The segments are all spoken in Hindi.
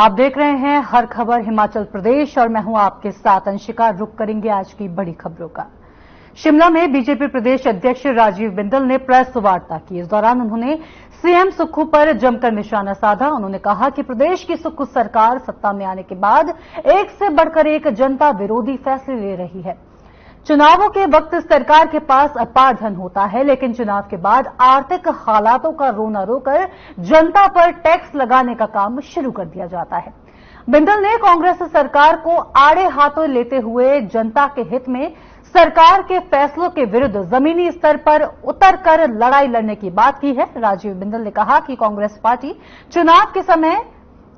आप देख रहे हैं हर खबर हिमाचल प्रदेश और मैं हूं आपके साथ अंशिका। रुक करेंगे आज की बड़ी खबरों का। शिमला में बीजेपी प्रदेश अध्यक्ष राजीव बिंदल ने प्रेस वार्ता की। इस दौरान उन्होंने सीएम सुक्खू पर जमकर निशाना साधा। उन्होंने कहा कि प्रदेश की सुक्खू सरकार सत्ता में आने के बाद एक से बढ़कर एक जनता विरोधी फैसले ले रही है। चुनावों के वक्त सरकार के पास अपार धन होता है, लेकिन चुनाव के बाद आर्थिक हालातों का रोना रोकर जनता पर टैक्स लगाने का काम शुरू कर दिया जाता है। बिंदल ने कांग्रेस सरकार को आड़े हाथों लेते हुए जनता के हित में सरकार के फैसलों के विरुद्ध जमीनी स्तर पर उतरकर लड़ाई लड़ने की बात की है। राजीव बिंदल ने कहा कि कांग्रेस पार्टी चुनाव के समय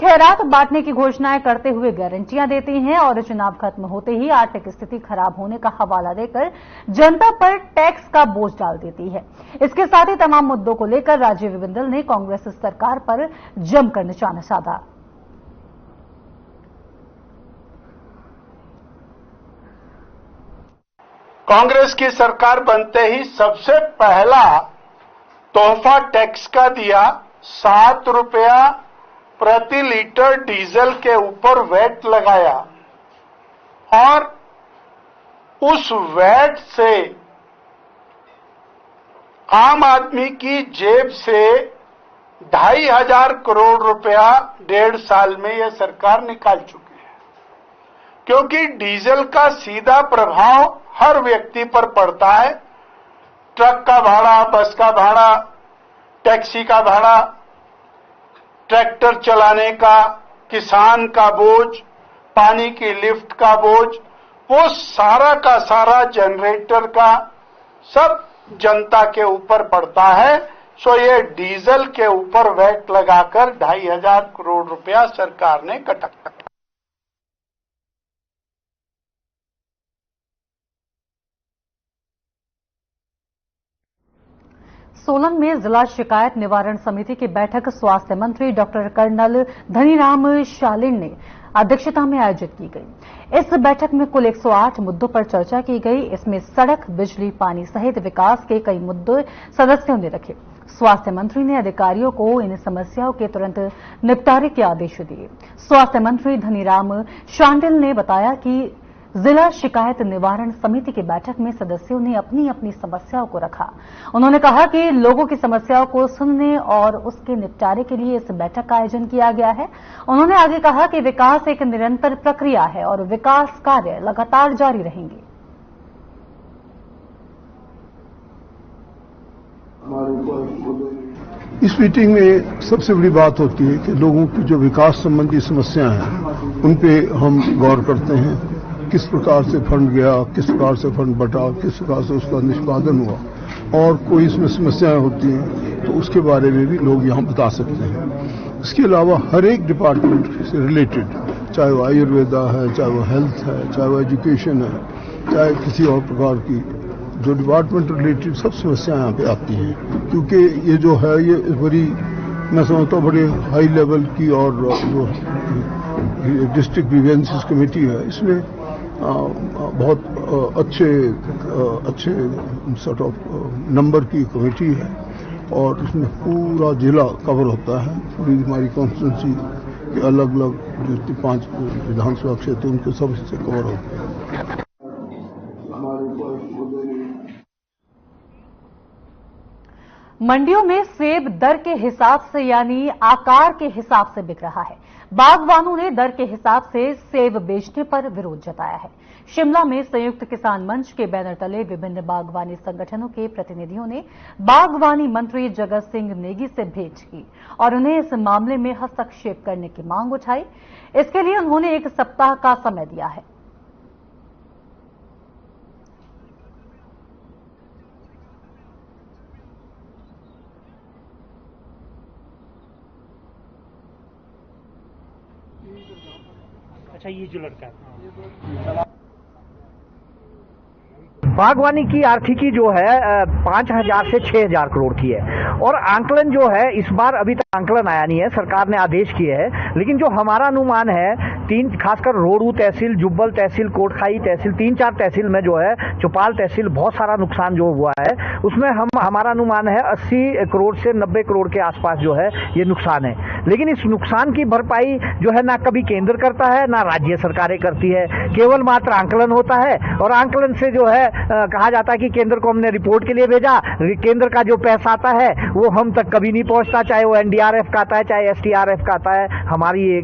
खैरात बांटने की घोषणाएं करते हुए गारंटियां देती हैं और चुनाव खत्म होते ही आर्थिक स्थिति खराब होने का हवाला देकर जनता पर टैक्स का बोझ डाल देती है। इसके साथ ही तमाम मुद्दों को लेकर राजीव बिंदल ने कांग्रेस सरकार पर जमकर निशाना साधा। कांग्रेस की सरकार बनते ही सबसे पहला तोहफा टैक्स का दिया। 7 रुपया प्रति लीटर डीजल के ऊपर वैट लगाया और उस वैट से आम आदमी की जेब से 2,500 करोड़ रुपया 1.5 साल में यह सरकार निकाल चुकी है, क्योंकि डीजल का सीधा प्रभाव हर व्यक्ति पर पड़ता है। ट्रक का भाड़ा, बस का भाड़ा, टैक्सी का भाड़ा, ट्रैक्टर चलाने का, किसान का बोझ, पानी की लिफ्ट का बोझ, वो सारा का सारा जनरेटर का सब जनता के ऊपर पड़ता है। सो ये डीजल के ऊपर वैट लगाकर 2,500 करोड़ रुपया सरकार ने कटा। सोलन में जिला शिकायत निवारण समिति की बैठक स्वास्थ्य मंत्री डॉक्टर कर्नल धनीराम शालीन ने अध्यक्षता में आयोजित की गई। इस बैठक में कुल 108 मुद्दों पर चर्चा की गई। इसमें सड़क, बिजली, पानी सहित विकास के कई मुद्दे सदस्यों ने रखे। स्वास्थ्य मंत्री ने अधिकारियों को इन समस्याओं के तुरंत निपटारे के आदेश दिए। स्वास्थ्य मंत्री धनीराम शांडिल ने बताया कि जिला शिकायत निवारण समिति की बैठक में सदस्यों ने अपनी अपनी समस्याओं को रखा। उन्होंने कहा कि लोगों की समस्याओं को सुनने और उसके निपटारे के लिए इस बैठक का आयोजन किया गया है। उन्होंने आगे कहा कि विकास एक निरंतर प्रक्रिया है और विकास कार्य लगातार जारी रहेंगे। इस मीटिंग में सबसे बड़ी बात होती है कि लोगों की जो विकास संबंधी समस्याएं हैं उन पे हम गौर करते हैं। किस प्रकार से फंड गया, किस प्रकार से फंड बटा, किस प्रकार से उसका निष्पादन हुआ और कोई इसमें समस्याएं होती हैं तो उसके बारे में भी लोग यहाँ बता सकते हैं। इसके अलावा हर एक डिपार्टमेंट से रिलेटेड, चाहे वो आयुर्वेदा है, चाहे वो हेल्थ है, चाहे वो एजुकेशन है, चाहे किसी और प्रकार की जो डिपार्टमेंट रिलेटेड सब समस्याएं यहाँ पे आती हैं। क्योंकि ये जो है ये बड़ी, मैं समझता हूँ बड़े हाई लेवल की और जो डिस्ट्रिक्ट ग्रीवेंसेस कमेटी है इसमें बहुत अच्छे सॉर्ट ऑफ नंबर की कमेटी है और इसमें पूरा जिला कवर होता है। पूरी हमारी कॉन्स्टिट्यूंसी के अलग अलग जो 5 विधानसभा क्षेत्र उनके सब हिस्से कवर होते हैं। मंडियों में सेब दर के हिसाब से यानी आकार के हिसाब से बिक रहा है। बागवानों ने दर के हिसाब से सेब बेचने पर विरोध जताया है। शिमला में संयुक्त किसान मंच के बैनर तले विभिन्न बागवानी संगठनों के प्रतिनिधियों ने बागवानी मंत्री जगत सिंह नेगी से भेंट की और उन्हें इस मामले में हस्तक्षेप करने की मांग उठाई। इसके लिए उन्होंने 1 सप्ताह का समय दिया है। अच्छा, ये जो लड़का बागवानी की आर्थिकी जो है 5,000 से 6,000 करोड़ की है और आंकलन जो है इस बार अभी तक आंकलन आया नहीं है, सरकार ने आदेश किए हैं, लेकिन जो हमारा अनुमान है खासकर रोडू तहसील, जुब्बल तहसील, कोटखाई तहसील, 3-4 तहसील में जो है, चौपाल तहसील, बहुत सारा नुकसान जो हुआ है, उसमें हमारा अनुमान है 80 करोड़ से 90 करोड़ के आसपास जो है ये नुकसान है। लेकिन इस नुकसान की भरपाई जो है ना कभी केंद्र करता है ना राज्य सरकारें करती है, केवल मात्र आंकलन होता है और आंकलन से जो है कहा जाता है कि केंद्र को हमने रिपोर्ट के लिए भेजा, केंद्र का जो पैसा आता है वो हम तक कभी नहीं पहुंचता, चाहे वो एनडीआरएफ का आता है चाहे एसडीआरएफ का आता है। हमारी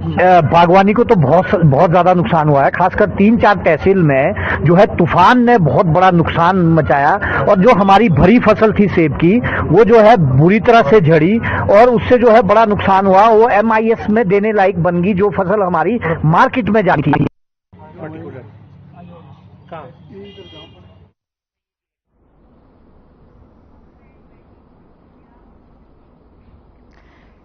बागवानी को तो बहुत ज्यादा नुकसान हुआ है, खासकर 3-4 तहसील में जो है तूफान ने बहुत बड़ा नुकसान मचाया और जो हमारी भरी फसल थी सेब की वो जो है बुरी तरह से झड़ी और उससे जो है बड़ा नुकसान हुआ। वो MIS में देने लायक बन गई जो फसल हमारी मार्केट में जाती थी।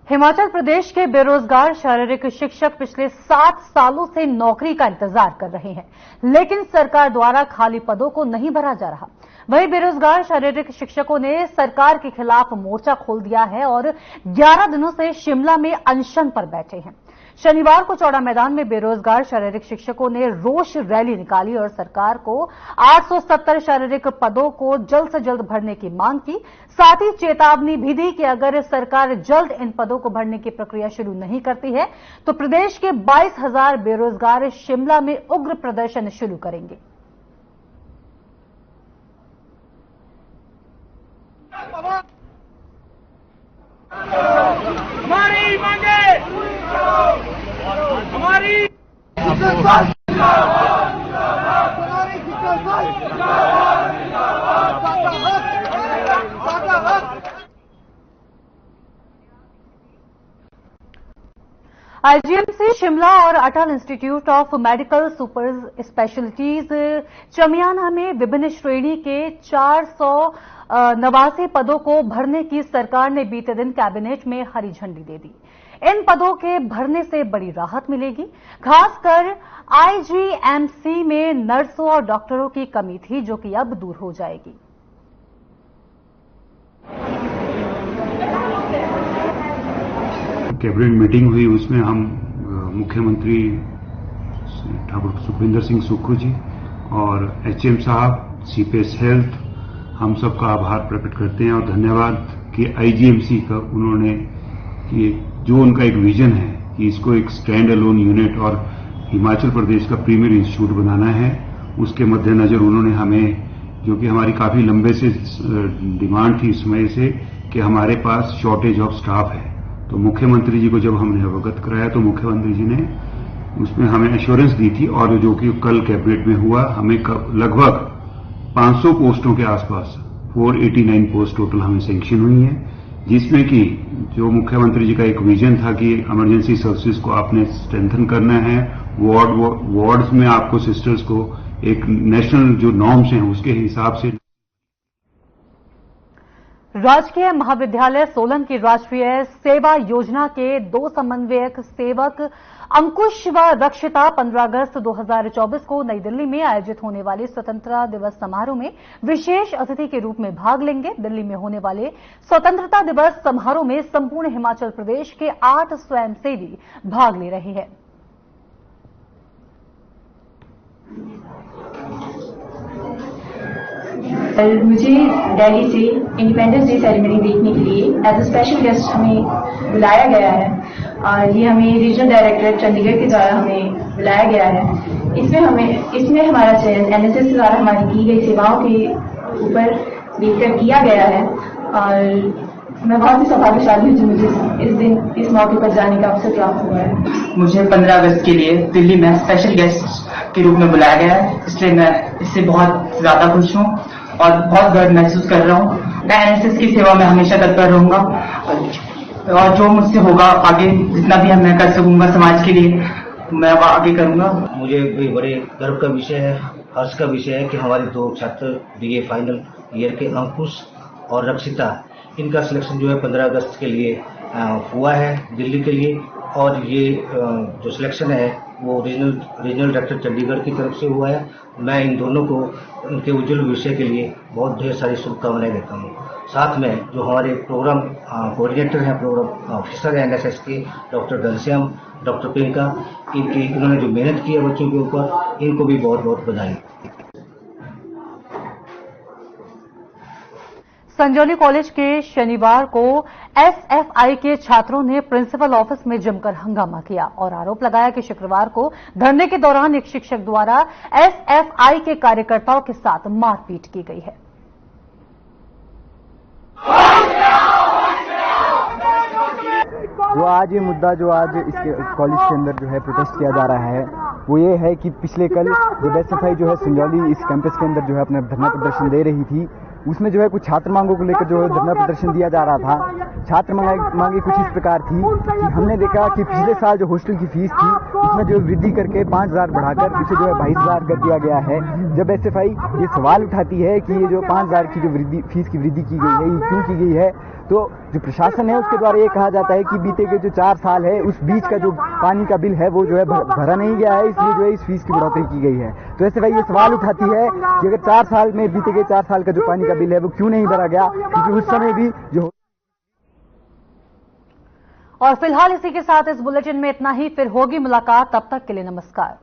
हिमाचल प्रदेश के बेरोजगार शारीरिक शिक्षक पिछले 7 सालों से नौकरी का इंतजार कर रहे हैं, लेकिन सरकार द्वारा खाली पदों को नहीं भरा जा रहा। वहीं बेरोजगार शारीरिक शिक्षकों ने सरकार के खिलाफ मोर्चा खोल दिया है और 11 दिनों से शिमला में अनशन पर बैठे हैं। शनिवार को चौड़ा मैदान में बेरोजगार शारीरिक शिक्षकों ने रोष रैली निकाली और सरकार को 870 शारीरिक पदों को जल्द से जल्द भरने की मांग की। साथ ही चेतावनी भी दी कि अगर सरकार जल्द इन पदों को भरने की प्रक्रिया शुरू नहीं करती है तो प्रदेश के 22,000 बेरोजगार शिमला में उग्र प्रदर्शन शुरू करेंगे। हमारी मांगे, हमारी आईजीएमसी शिमला और Atal Institute of Medical Super Specialities Chamiyana में विभिन्न श्रेणी के 489 पदों को भरने की सरकार ने बीते दिन कैबिनेट में हरी झंडी दे दी। इन पदों के भरने से बड़ी राहत मिलेगी। खासकर आईजीएमसी में नर्सों और डॉक्टरों की कमी थी जो कि अब दूर हो जाएगी। कैबिनेट मीटिंग हुई, उसमें हम मुख्यमंत्री ठाकुर सुखविंदर सिंह सुक्खू जी और HM साहब, CPS हेल्थ, हम सबका आभार प्रकट करते हैं और धन्यवाद कि आईजीएमसी का उन्होंने ये जो उनका एक विजन है कि इसको एक स्टैंड अलोन यूनिट और हिमाचल प्रदेश का प्रीमियर इंस्टीट्यूट बनाना है, उसके मद्देनजर उन्होंने हमें, जो कि हमारी काफी लंबे से डिमांड थी इस समय से, कि हमारे पास शॉर्टेज ऑफ स्टाफ है, तो मुख्यमंत्री जी को जब हमने अवगत कराया तो मुख्यमंत्री जी ने उसमें हमें एश्योरेंस दी थी और जो कि कल कैबिनेट में हुआ, हमें लगभग 500 पोस्टों के आसपास 489 पोस्ट टोटल हमें सैंक्शन हुई है, जिसमें कि जो मुख्यमंत्री जी का एक विजन था कि इमरजेंसी सर्विसेज को आपने स्ट्रेंथन करना है, वार्ड्स में आपको सिस्टर्स को एक नेशनल जो नॉर्म्स हैं उसके हिसाब से। राजकीय महाविद्यालय सोलन की राष्ट्रीय सेवा योजना के 2 समन्वयक सेवक अंकुश व रक्षिता 15 अगस्त 2024 को नई दिल्ली में आयोजित होने वाले स्वतंत्रता दिवस समारोह में विशेष अतिथि के रूप में भाग लेंगे। दिल्ली में होने वाले स्वतंत्रता दिवस समारोह में संपूर्ण हिमाचल प्रदेश के 8 स्वयंसेवी भाग ले रहे हैं। मुझे दिल्ली से इंडिपेंडेंस डे सेरेमनी देखने के लिए एज अ स्पेशल गेस्ट हमें बुलाया गया है और ये हमें रीजनल डायरेक्टर चंडीगढ़ के द्वारा हमें बुलाया गया है। इसमें हमारा चयन एनएसएस द्वारा हमारी की गई सेवाओं के ऊपर देखकर किया गया है और मैं बहुत ही सौभाग्यशाली हूँ जो मुझे इस मौके पर जाने का अवसर प्राप्त हुआ है। मुझे 15 अगस्त के लिए दिल्ली में स्पेशल गेस्ट के रूप में बुलाया गया है, इसलिए मैं इससे बहुत ज्यादा खुश हूँ और बहुत गर्व महसूस कर रहा हूँ। मैं एनएसएस की सेवा में हमेशा तत्पर रहूंगा और जो मुझसे होगा आगे जितना भी मैं कर सकूंगा समाज के लिए मैं आगे करूंगा। मुझे भी बड़े गर्व का विषय है, हर्ष का विषय है कि हमारे 2 छात्र BA फाइनल ईयर के अंकुश और रक्षिता, इनका सिलेक्शन जो है 15 अगस्त के लिए हुआ है दिल्ली के लिए और ये जो सिलेक्शन है वो रीजनल डायरेक्टर चंडीगढ़ की तरफ से हुआ है मैं इन दोनों को उनके उज्जवल भविष्य के लिए बहुत ढेर सारी शुभकामनाएं देता हूँ। साथ में जो हमारे प्रोग्राम कोऑर्डिनेटर हैं, प्रोग्राम ऑफिसर हैं एनएसएस के, डॉक्टर घनश्याम, डॉक्टर प्रियंका, इन्होंने जो मेहनत की है बच्चों के ऊपर, इनको भी बहुत बहुत बधाई। संजौली कॉलेज के शनिवार को एसएफआई के छात्रों ने प्रिंसिपल ऑफिस में जमकर हंगामा किया और आरोप लगाया कि शुक्रवार को धरने के दौरान एक शिक्षक द्वारा एसएफआई के कार्यकर्ताओं के साथ मारपीट की गई है। जो आज ये मुद्दा जो आज इसके कॉलेज के अंदर जो है प्रोटेस्ट किया जा रहा है वो ये है कि पिछले कल जब एसएफआई जो है संजौली इस कैंपस के अंदर जो है अपना धरना प्रदर्शन दे रही थी, उसमें जो है कुछ छात्र मांगों को लेकर जो है धरना प्रदर्शन दिया जा रहा था। छात्र मांगे कुछ इस प्रकार थी कि हमने देखा कि पिछले साल जो हॉस्टल की फीस थी उसमें जो वृद्धि करके 5,000 बढ़ाकर उसे जो है 22,000 कर दिया गया है। जब एसएफआई ये सवाल उठाती है कि ये जो 5,000 की जो फीस की वृद्धि की गई है ये क्यों की गई है, तो जो प्रशासन है उसके द्वारा ये कहा जाता है कि बीते के जो 4 साल है उस बीच का जो पानी का बिल है वो जो है भरा नहीं गया है, इसलिए जो है इस फीस की बढ़ोतरी की गई है। तो ऐसे भाई ये सवाल उठाती है कि अगर 4 साल में बीते के 4 साल का जो पानी का बिल है वो क्यों नहीं भरा गया, क्योंकि उस समय भी जो। और फिलहाल इसी के साथ इस बुलेटिन में इतना ही। फिर होगी मुलाकात, तब तक के लिए नमस्कार।